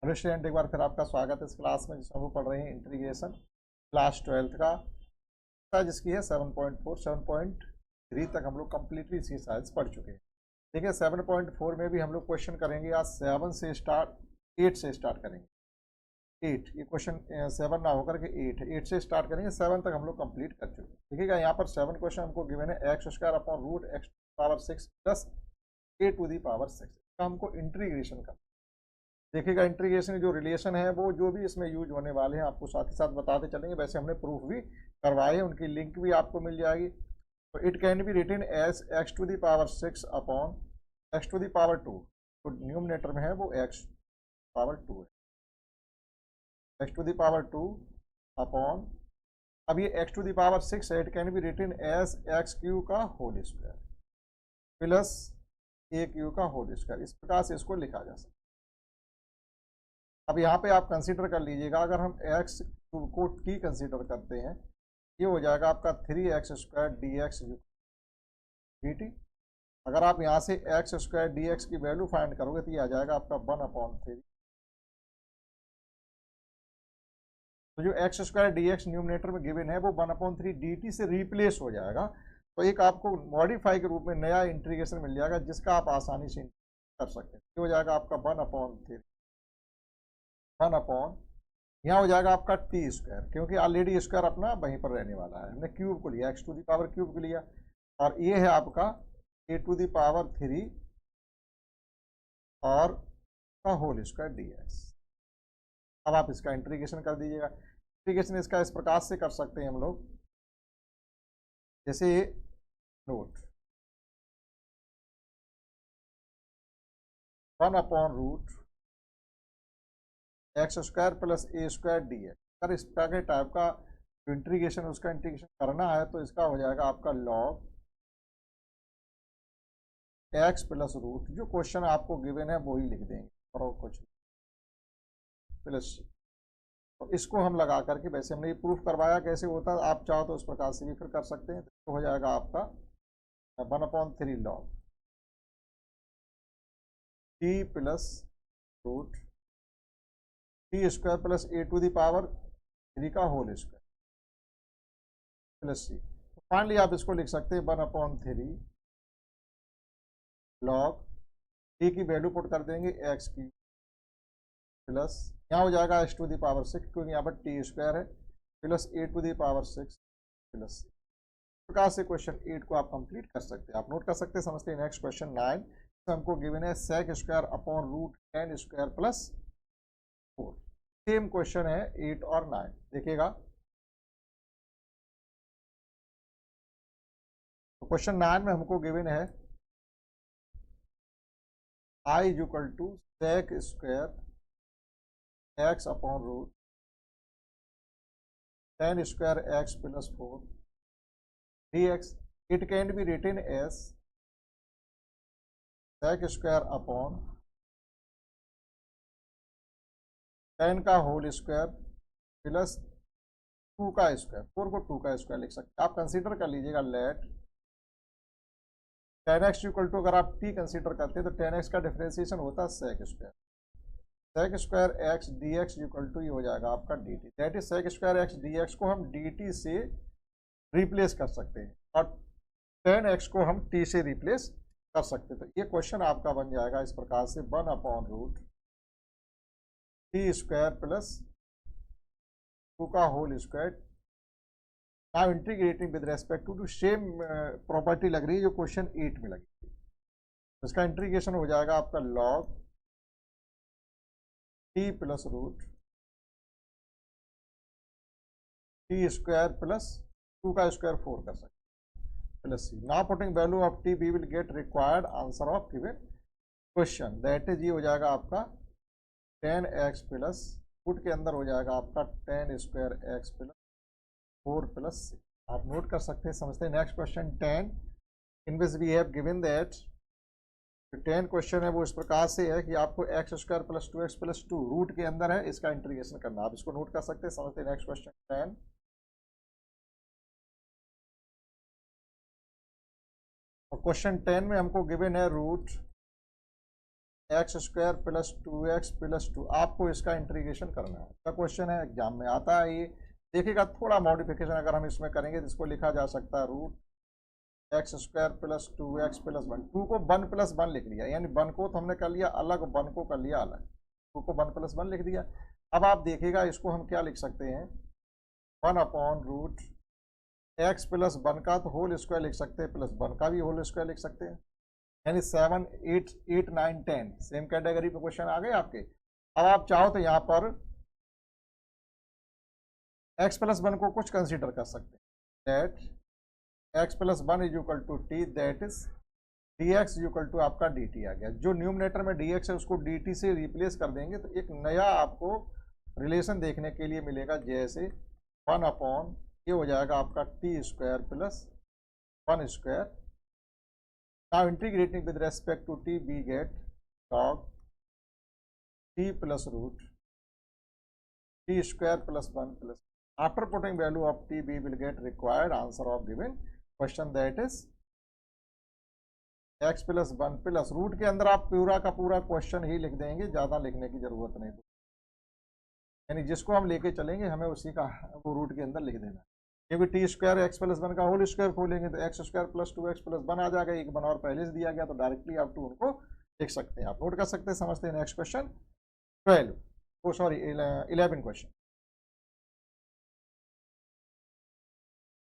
Hello student, एक बार फिर आपका स्वागत है इस क्लास में जिसमें हम पढ़ रहे हैं इंटीग्रेशन क्लास 12th का जिसकी है 7.4 7.3 तक हम लोग कम्प्लीटली इसकी साइज पढ़ चुके हैं। देखिए 7.4 में भी हम लोग क्वेश्चन करेंगे आज 7 से स्टार्ट 8 से स्टार्ट करेंगे। 8 ये क्वेश्चन 7 ना होकर के 8 से स्टार्ट करेंगे, 7 तक हम लोग कंप्लीट कर चुके हैं। देखिएगा यहाँ पर 7 क्वेश्चन हमको गिवन है x square upon root x power 6 plus A to the power 6 का हमको इंटीग्रेशन करना। देखिएगा इंटीग्रेशन की जो रिलेशन है वो जो भी इसमें यूज होने वाले हैं आपको साथ ही साथ बताते चलेंगे। वैसे हमने प्रूफ भी करवाए हैं, उनकी लिंक भी आपको मिल जाएगी। तो it can be written as x to the power 6 upon x to the power 2। तो न्यूमरेटर में है वो एक्स पावर 2 है, x to the power 2 upon, अब ये एक्स टू दी पावर 6 है, it can be written as x cube का whole square plus a cube का होल स्क्वायर। इस प्रकार से इसको लिखा जा सकता है। अब यहाँ पे आप कंसीडर कर लीजिएगा, अगर हम एक्स को टी कंसीडर करते हैं, ये हो जाएगा आपका 3x square D x D T. अगर आप यहाँ से एक्स स्क्वायर डी एक्स की वैल्यू फाइंड करोगे तो ये आ जाएगा आपका 1/3। तो जो x square D x numerator में गिवन है वो 1/3 डी टी से रिप्लेस हो जाएगा। तो एक आपको मॉडिफाई के रूप में नया इंटीग्रेशन मिल जाएगा जिसका आप आसानी से कर सकते हैं। ये हो जाएगा आपका 1/3 यहाँ हो जाएगा आपका टी स्क्वायर, क्योंकि ऑलरेडी स्क्वायर अपना वहीं पर रहने वाला है, हमने क्यूब को लिया, x to the power cube को लिया, और ये है आपका ए टू दी पावर 3 और का होल स्क्वायर डी एक्स। अब आप इसका इंटीग्रेशन कर दीजिएगा। इंटीग्रेशन इसका इस प्रकार से कर सकते हैं हम लोग, जैसे नोट 1/रूट एक्स स्क्वायर प्लस ए स्क्वायर डी एक्स। अगर इस टाइप का इंटीग्रेशन उसका इंटीग्रेशन करना है तो इसका हो जाएगा आपका लॉग एक्स प्लस रूट, जो क्वेश्चन आपको गिवन है वही लिख देंगे और कुछ प्लस। तो इसको हम लगा करके, वैसे हमने ये प्रूफ करवाया कैसे होता है, आप चाहो तो उस प्रकार से भी फिर कर सकते हैं। तो हो जाएगा आपका 1/3 log t plus root t square plus A to the power 3 का होल स्क्वायर प्लस सी। तो फाइनली आप इसको लिख सकते हैं 1/3 लॉग टी की वैल्यू पुट कर देंगे एक्स की प्लस, यहाँ हो जाएगा एक्स टू दी पावर 6 क्योंकि यहाँ पर टी स्क्वायर है, plus A to the power 6 plus C. प्रकार से क्वेश्चन 8 को आप कंप्लीट कर सकते हैं। आप नोट कर सकते हैं। समझते हैं नेक्स्ट क्वेश्चन 9। तो हमको गिवन है sec square upon root tan square plus 4। Same question है 8 और 9। देखिएगा तो क्वेश्चन 9 में हमको गिवन है i is equal to sec square x upon root tan square x plus 4 d x. It can be written as sec square upon tan का whole square plus 2 का square, 4 को 2 का स्क्वायर लिख सकते हैं। आप कंसीडर कर लीजिएगा let tan x equal to, अगर आप टी कंसीडर करते हैं तो टेन एक्स का डिफरेंशिएशन होता है sec square, sec square x d x equal to ये हो जाएगा आपका d t. That is sec square x d x को हम डी टी से रिप्लेस कर सकते हैं और टेन एक्स को हम टी से रिप्लेस कर सकते हैं। तो ये क्वेश्चन आपका बन जाएगा इस प्रकार से 1/रूट टी स्क्वायर प्लस 2 का whole square. Now integrating with respect to same property लग रही है जो क्वेश्चन 8 में लगी थी। इसका इंटीग्रेशन हो जाएगा आपका log t plus root t square plus 2 का स्क्वायर 4 कर सकते plus c. Now putting value of t we will get required answer of given question, that is ये हो जाएगा आपका 10x प्लस पुट के अंदर हो जाएगा आपका 10 स्क्वायर एक्स प्लस 4 प्लस 6। आप नोट कर सकते हैं। समझते हैं next question 10 in which we have given that 10 question है वो इस प्रकार से है कि आपको x square plus 2x plus 2 root के अंदर है, इसका इंटीग्रेशन करना। आप इसको नोट कर सकते हैं। समझते हैं नेक्स्ट क्वेश्चन 10। और क्वेश्चन 10 में हमको गिवन है root x square plus 2x plus 2, आपको इसका इंटीग्रेशन करना है। इसका क्वेश्चन है, एग्जाम में आता है ये। देखिएगा थोड़ा मॉडिफिकेशन अगर हम इसमें करेंगे तो इसको लिखा जा सकता है root x square plus 2x plus 1। 2 को 1 प्लस 1 लिख लिया, यानी 1 को तो हमने कर लिया अलग, 1 को कर लिया अलग, 2 को 1 प्लस 1 लिख दिया। अब आप देखिएगा इसको हम क्या लिख सकते हैं, 1 अपॉन रूट एक्स प्लस 1 का तो होल स्क्वायर लिख सकते हैं, प्लस 1 का भी होल स्क्वायर लिख सकते हैं, यानी 7 8 8 9 10 सेम कैटेगरी पे क्वेश्चन आ गए आपके। अब आप चाहो तो यहाँ पर x प्लस 1 को कुछ कंसीडर कर सकते हैं, that x plus 1 is equal to t, that is dx is equal to आपका dt आ गया। जो न्यूमरेटर में dx है उसको dt से रिप्लेस कर देंगे तो एक नया आपको रिलेशन देखने के लिए मिलेगा, जैसे 1 अपॉन ये हो जाएगा आपका T square plus 1 square. Now integrating with respect to t, we get log t plus root t square plus 1 plus. After putting value of t, we will get required answer of given question, that is x plus 1 plus root के अंदर आप पूरा का पूरा question ही लिख देंगे, ज़्यादा लिखने की जरूरत नहीं, यानी जिसको हम लेके चलेंगे हमें उसी का वो रूट के अंदर लिख देना, क्योंकि टी स्क्वायर एक्स प्लस 1 का होल स्क्वायर खोलेंगे तो x square plus 2x plus 1 आ जाएगा, एक 1 और पहले से दिया गया तो डायरेक्टली आप 2 उनको लिख सकते हैं, आप नोट कर सकते हैं। समझते हैं नेक्स्ट क्वेश्चन 11 क्वेश्चन।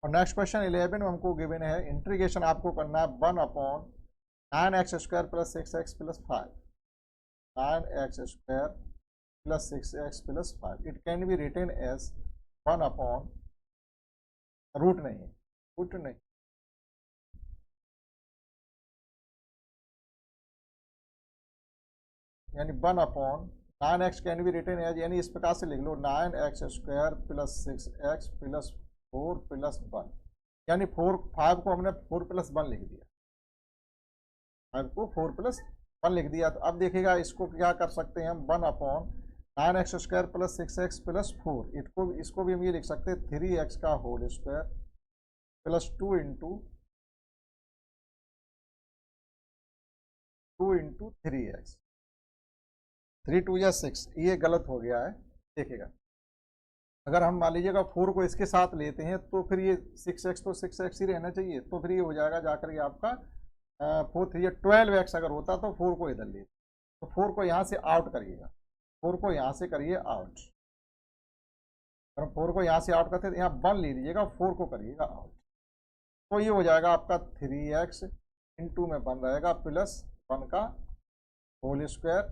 और नेक्स्ट क्वेश्चन 11 में हमको गिवन है, इंटीग्रेशन आपको करना है 1 upon 9x square plus 6x plus 5, 9x square plus 6x plus 5। It can be written as 1 upon root नहीं, रूट नहीं, यानी 1 upon 9x can be written as, यानी इस प्रकार से लिख लो 9x square plus 6x plus 4 plus 1, यानी 5 को हमने 4 प्लस 1 लिख दिया, 5 को 4 प्लस 1 लिख दिया। तो अब देखिएगा इसको क्या कर सकते हैं हम, 1 upon 9x square plus 6x plus 4, इसको भी हम ये लिख सकते हैं 3x का whole square plus 2 into 3x, 3 2 या 6, ये गलत हो गया है। देखिएगा अगर हम मान लीजिएगा 4 को इसके साथ लेते हैं तो फिर ये 6x तो 6x ही रहना चाहिए, तो फिर ये हो जाएगा जाकर के आपका 4 3 12x अगर होता तो 4 को इधर ले, तो 4 को यहाँ से आउट करिएगा, 4 को यहाँ से करिए आउट, अगर हम 4 को यहाँ से आउट करते हैं तो यहाँ 1 ले लीजिएगा, 4 को करिएगा आउट, तो ये हो जाएगा आपका 3x इंटू में 1 रहेगा प्लस 1 का होल स्क्वायर,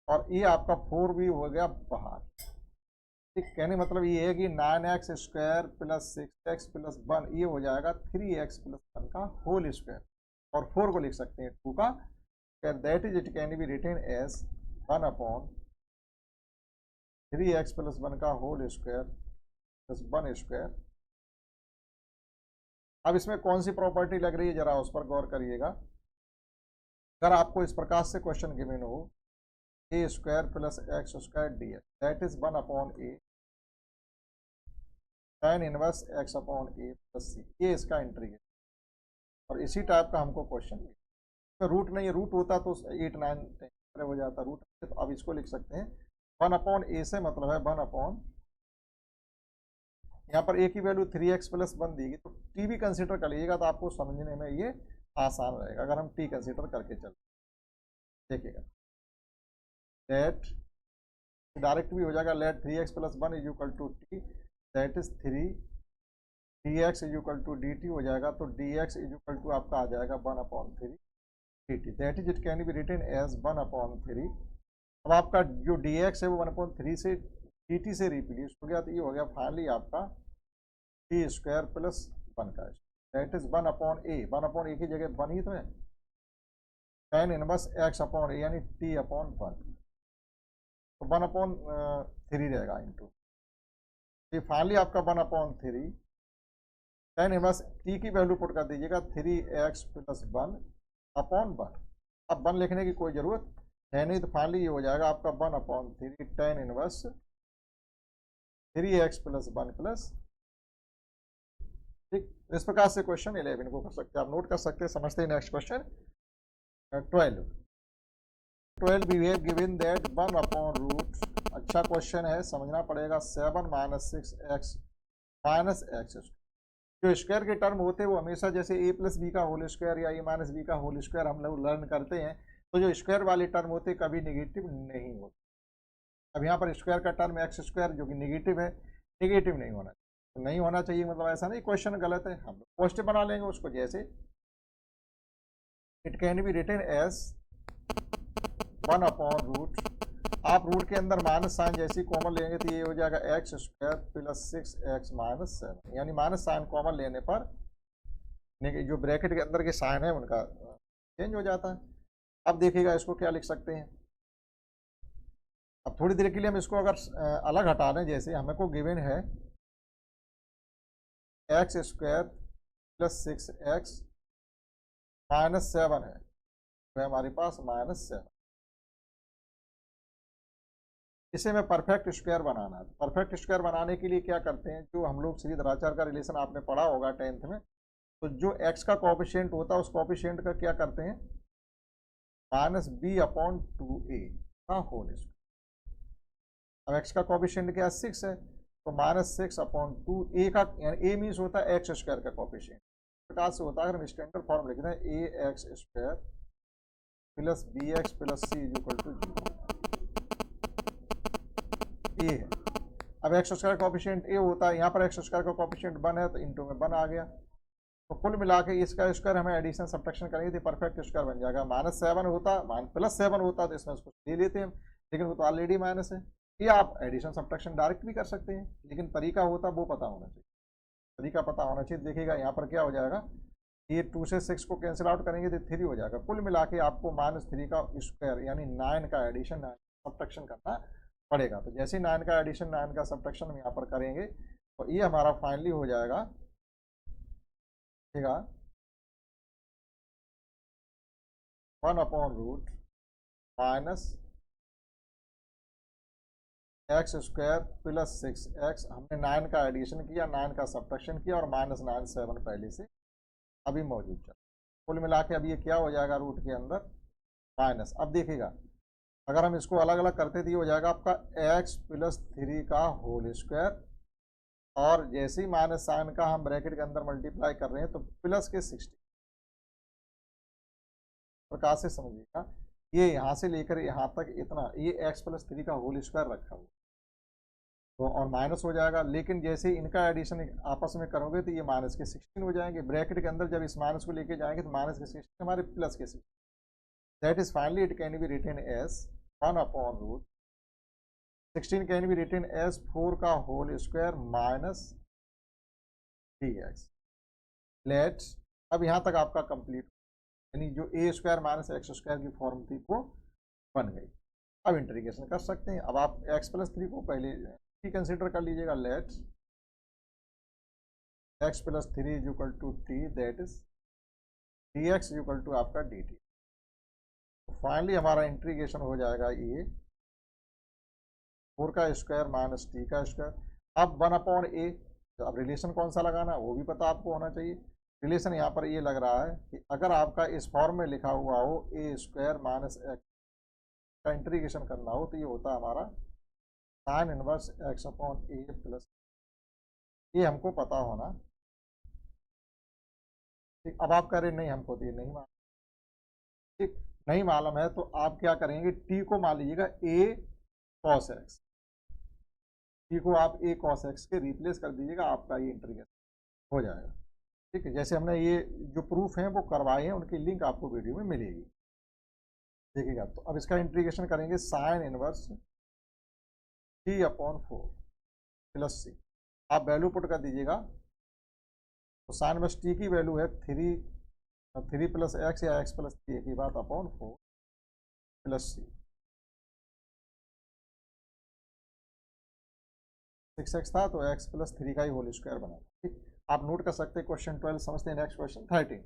और ये आपका 4 भी हो गया बाहर। ठीक, कहने मतलब ये है कि 9x square plus 6x plus 1 ये हो जाएगा 3x प्लस 1 का होल स्क्वायर, और 4 को लिख सकते हैं 2 का square, that is it can be written as 1 upon 3x plus 1 का होल स्क्वायर प्लस 1 स्क्वायर। अब इसमें कौन सी प्रॉपर्टी लग रही है जरा उस पर गौर करिएगा। अगर आपको इस प्रकार से क्वेश्चन गिवन हो A square plus X square D X, that is 1 upon A tan inverse X upon A plus C, ये इसका इंटीग्रेशन, और इसी टाइप का हमको क्वेश्चन तो रूट नहीं है, रूट होता तो 8 9 10 हो जाता रूट, तो अब इसको लिख सकते हैं 1 अपॉन ए से मतलब है 1 अपॉन, यहाँ पर ए की वैल्यू 3x प्लस 1 दी गई, तो टी भी कंसिडर कर लीजिएगा तो आपको समझने में ये आसान रहेगा अगर हम टी कंसिडर करके चलते। देखिएगा लेट डायरेक्ट भी हो जाएगा, let 3x plus 1 is equal to t, that is 3 dx is equal to dt हो जाएगा, तो dx इज इक्वल टू आपका आ जाएगा 1 upon 3 dt, that is it can be written as 1 upon 3। अब आपका जो dx है वो 1 अपॉन 3 से dt से रिप्लेस हो गया, तो ये हो गया फाइनली आपका टी स्क्वायर प्लस 1 का, that is 1 upon A, 1 upon A की जगह 1 ही तो है, tan inverse x upon A यानी t अपॉन 1, तो 1 अपॉन 3 रहेगा इंटू, ये फाइनली आपका 1 अपॉन 3 tan इनवर्स t की वैल्यू पुट कर दीजिएगा 3x प्लस 1 अपॉन 1, अब 1 लिखने की कोई ज़रूरत है नहीं, तो फाइनली ये हो जाएगा आपका 1 upon 3 tan inverse 3x plus 1 plus. ठीक, इस प्रकार से क्वेश्चन 11 को कर सकते हैं, आप नोट कर सकते हैं। समझते हैं next question 12 12 we have given that 1 upon root, अच्छा क्वेश्चन है, समझना पड़ेगा, 7 माइनस 6x माइनस एक्स। जो स्क्वायर के टर्म होते हैं वो हमेशा जैसे a प्लस बी का होल स्क्वायर या a माइनस बी का होल स्क्वायर हम लोग लर्न करते हैं, तो जो स्क्वायर वाले टर्म होते हैं कभी निगेटिव नहीं होते। अब यहाँ पर स्क्वायर का टर्म एक्स स्क्वायर जो कि निगेटिव है, निगेटिव नहीं होना चाहिए, तो नहीं होना चाहिए मतलब ऐसा नहीं क्वेश्चन गलत है, हम पॉजिटिव बना लेंगे उसको, जैसे it can be written as 1 upon root, आप रूट के अंदर माइनस साइन जैसी कॉमन लेंगे तो ये हो जाएगा x square plus 6x minus 7, यानी माइनस साइन कॉमन लेने पर जो ब्रैकेट के अंदर के साइन है उनका चेंज हो जाता है। अब देखिएगा इसको क्या लिख सकते हैं, अब थोड़ी देर के लिए हम इसको अगर अलग हटा दें, जैसे हमको गिवन है x square plus 6x minus 7 है, तो हमारे पास माइनस 7, इसे मैं परफेक्ट स्क्वायर बनाना है। परफेक्ट स्क्वायर बनाने के लिए क्या करते हैं, जो हम लोग श्रीधराचार्य का रिलेशन आपने पढ़ा होगा 10th में, तो जो x का कोफिशिएंट होता है उस कोफिशिएंट का क्या करते हैं, माइनस b अपॉन 2a का होल स्क्वायर। अब x का कोफिशिएंट क्या है, 6 है, तो माइनस 6 अपॉन 2a का, यानी a मीन्स होता है एक्स स्क्वायर का कोफिशिएंट, प्रकार से होता है, अगर हम स्टैंडर्ड फॉर्म लिखते हैं A X square plus B X plus C equal to 0, A है। अब एक्स स्क्वायर का कोफिशिएंट ए होता है, यहाँ पर एक्स स्क्वायर का कोफिशिएंट 1 है तो इंटू में 1 आ गया, तो कुल मिला के इसका स्क्वायर हमें एडिशन सब्ट्रैक्शन करेंगे तो परफेक्ट स्क्वायर बन जाएगा। माइनस 7 होता, प्लस 7 होता तो इसमें उसको ले लेते हैं, लेकिन वो तो ऑलरेडी माइनस है। ये आप एडिशन सब्ट्रैक्शन डायरेक्ट भी कर सकते हैं, लेकिन तरीका होता वो पता होना चाहिए, तरीका पता होना चाहिए। देखिएगा यहाँ पर क्या हो जाएगा, ये 2 से 6 को कैंसिल आउट करेंगे तो 3 हो जाएगा, कुल मिला के आपको -3 का स्क्वायर यानी 9 का एडिशन सब्ट्रैक्शन करना पड़ेगा। तो जैसे 9 का एडिशन 9 का सब्ट्रैक्शन हम यहाँ पर करेंगे तो ये हमारा फाइनली हो जाएगा, ठीक है, 1 upon root minus x square plus 6x, हमने 9 का एडिशन किया, 9 का सब्ट्रैक्शन किया और -9 7 पहले से अभी मौजूद चल, कुल मिला के अब ये क्या हो जाएगा, रूट के अंदर माइनस। अब देखिएगा अगर हम इसको अलग अलग करते तो ये हो जाएगा आपका x प्लस 3 का होल स्क्वायर, और जैसे ही माइनस साइन का हम ब्रैकेट के अंदर मल्टीप्लाई कर रहे हैं तो प्लस के 60, प्रकार से समझिएगा ये यहाँ से लेकर यहाँ तक इतना, ये x प्लस 3 का होल स्क्वायर रखा हुआ तो और माइनस हो जाएगा, लेकिन जैसे इनका एडिशन आपस में करोगे तो ये माइनस के 16 हो जाएंगे, ब्रैकेट के अंदर जब इस माइनस को लेके जाएंगे तो माइनस के 16 हमारे प्लस के 16, that is finally it can be written as 1 upon root 16 can be written as 4 का whole square minus 3x। Late, अब यहाँ तक आपका कंप्लीट, यानी जो ए स्क्वायर माइनस एक्स स्क्वायर की फॉर्म थी वो बन गई। अब इंटीग्रेशन कर सकते हैं, अब आप x प्लस 3 को पहले कंसिडर कर लीजिएगा, let x plus 3 is equal to t, that is dx equal to आपका dt। तो फाइनली हमारा इंटीग्रेशन हो जाएगा ये 4 का स्क्वायर माइनस टी का स्क्वायर, अब 1 अपॉन ए, तो अब रिलेशन कौन सा लगाना वो भी पता आपको होना चाहिए। रिलेशन यहाँ पर ये लग रहा है कि अगर आपका इस फॉर्म में लिखा हुआ हो ए स्क्वायर माइनस एक्स का इंटीग्रेशन करना हो तो ये होता है हमारा sine inverse X upon A plus, ये हमको पता होना ठीक। अब आप कह रहे नहीं हमको तो ये नहीं मालूम, ठीक, नहीं मालूम है तो आप क्या करेंगे, टी को मान लीजिएगा ए कॉस एक्स, टी को आप ए कॉस एक्स के रिप्लेस कर दीजिएगा, आपका ये इंटीग्रेशन हो जाएगा। ठीक है, जैसे हमने ये जो प्रूफ हैं वो करवाए हैं, उनकी लिंक आपको वीडियो में मिलेगी, देखिएगा। तो अब इसका इंटीग्रेशन करेंगे, sine inverse T upon 4 plus C, आप वैल्यू पुट कर दीजिएगा, तो साइन इनवर्स टी की वैल्यू है 3 प्लस एक्स या एक्स प्लस 3 की बात अपॉन 4 प्लस सी, 6x था तो x प्लस 3 का ही होल स्क्वायर बना। ठीक, आप नोट कर सकते हैं क्वेश्चन 12 समझते हैं। Next question 13,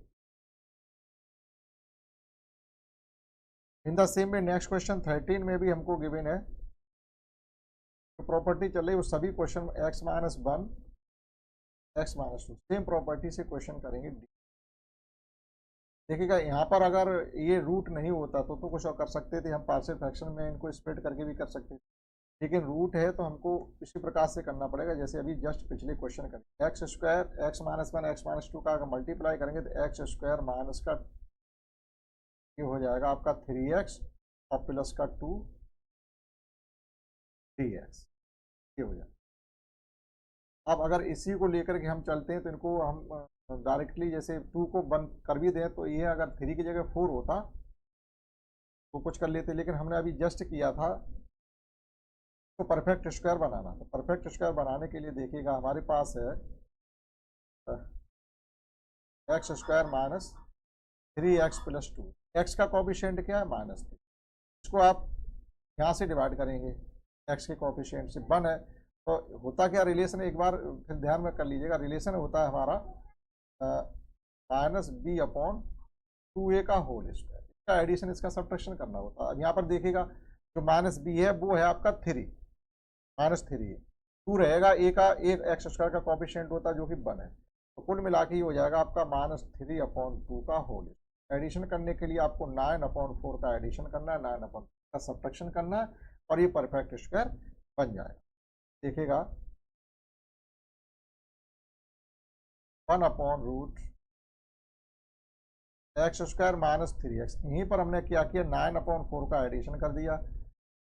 in the same में नेक्स्ट क्वेश्चन 13 में भी हमको गिवन है तो प्रॉपर्टी चल रही वो सभी question x minus 1 x minus 2 same property से क्वेश्चन करेंगे। देखिएगा यहाँ पर अगर ये रूट नहीं होता तो कुछ और कर सकते थे, हम पार्शियल फ्रैक्शन में इनको स्प्लिट करके भी कर सकते थे, लेकिन रूट है तो हमको इसी प्रकार से करना पड़ेगा जैसे अभी जस्ट पिछले क्वेश्चन करें। X square x minus one x minus two का अगर मल्टीप्लाई करेंगे तो एक्स स्क्वायर माइनस का ये हो जाएगा आपका 3x और प्लस का 3x, ये हो जाएगा। अब अगर इसी को लेकर के हम चलते हैं तो इनको हम डायरेक्टली जैसे 2 को बंद कर भी दें तो ये अगर 3 की जगह 4 होता तो कुछ कर लेते, लेकिन हमने अभी जस्ट किया था तो परफेक्ट स्क्वायर बनाना। तो परफेक्ट स्क्वायर बनाने के लिए देखिएगा हमारे पास है x square minus 3x plus 2, x का कॉफिशिएंट क्या है -3, इसको आप यहाँ से डिवाइड करेंगे एक्स के कॉफिशिएंट से 1 है तो होता क्या रिलेशन, एक बार फिर ध्यान में कर लीजिएगा, रिलेशन होता है हमारा -b/2a का होल स्क्वायर, इसका एडिशन इसका सब्ट्रैक्शन करना होता है। अब यहाँ पर देखिएगा जो -b है वो है आपका 3 -3 है, 2 रहेगा, a का एक एक्स स्क्वायर का कॉफिशिएंट होता है जो कि 1 है, तो कुल मिला के ये हो जाएगा आपका -3/2 का होल। एडिशन करने के लिए आपको 9/4 का एडिशन करना है, 9/4 का सब्ट्रैक्शन करना है और ये परफेक्ट स्क्वायर बन जाएगा। देखिएगा 1/रूट एक्स स्क्वायर माइनस 3x, यहीं पर हमने क्या किया 9/4 का एडिशन कर दिया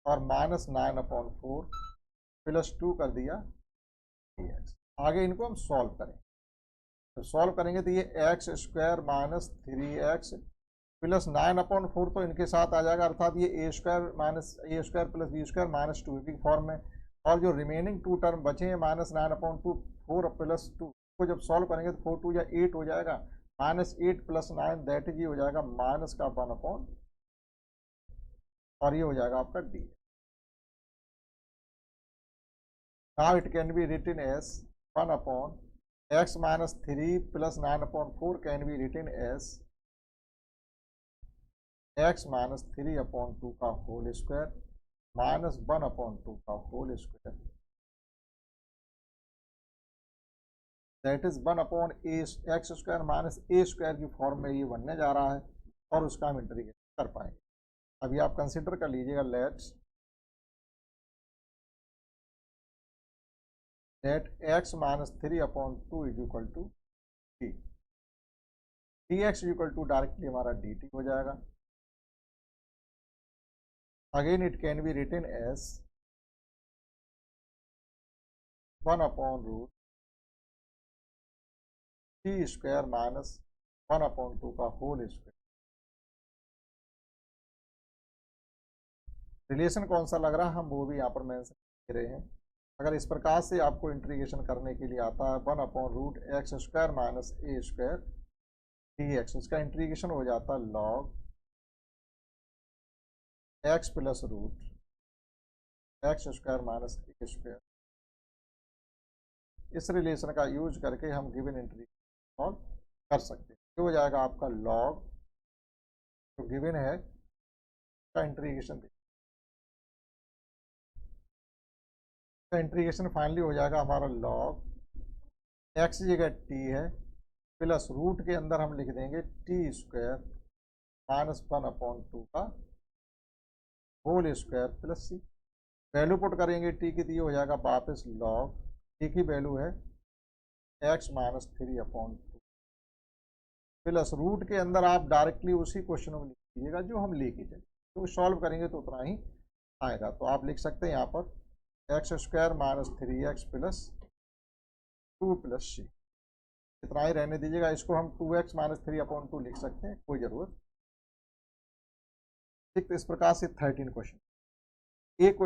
और -9/4 प्लस 2 कर दिया 3x। आगे इनको हम सॉल्व करें, तो सॉल्व करेंगे तो ये x square minus 3x plus 9/4 तो इनके साथ आ जाएगा, अर्थात ये a square minus a square plus b square minus 2 की फॉर्म में, और जो रिमेनिंग 2 टर्म बचे हैं -9/2 4 प्लस 2 को जब सॉल्व करेंगे तो 4 2 या 8 हो जाएगा, -8 प्लस 9 दैट इज ये हो जाएगा माइनस का 1/, और ये हो जाएगा आपका d। Now it can be written as 1/x minus 3 plus 9/4 can be written as x minus 3/2 का होल स्क्वायर माइनस 1/2 का whole square, that is 1/x square minus a square की फॉर्म में ये बनने जा रहा है और उसका हम इंटीग्रेशन कर पाएंगे। अभी आप कंसिडर कर लीजिएगा let x minus 3/2 is equal to d, dx equal to directly हमारा dt हो जाएगा। Again it can be written as 1/रूट t स्क्वायर माइनस 1/2 का होल स्क्वायर। रिलेशन कौन सा लग रहा है हम वो भी यहाँ पर मेंशन कर रहे हैं। अगर इस प्रकार से आपको इंटीग्रेशन करने के लिए आता है 1/रूट x square minus a square dx, इसका इंटीग्रेशन हो जाता है log x plus root x square minus a square. इस रिलेशन का यूज करके हम गिवन इंटीग्रेशन सॉल्व कर सकते हैं। ये हो जाएगा आपका log जो गिवन है का इंटीग्रेशन, इंटीग्रेशन फाइनली हो जाएगा हमारा log x जगह t है प्लस रूट के अंदर हम लिख देंगे t स्क्वायर माइनस 1/2 का whole square plus c। Value put करेंगे t की तो ये हो जाएगा वापस log t की वैल्यू है x माइनस 3/2 प्लस रूट के अंदर आप डायरेक्टली उसी क्वेश्चन में लिख लीजिएगा जो हम लेके चले, तो सॉल्व करेंगे तो उतना ही आएगा। तो आप लिख सकते हैं यहाँ पर x square minus 3x plus 2 plus c, इतना ही रहने दीजिएगा। इसको हम 2x माइनस 3/2 लिख सकते हैं, कोई ज़रूरत। ठीक, तो इस प्रकार से 13 क्वेश्चन एक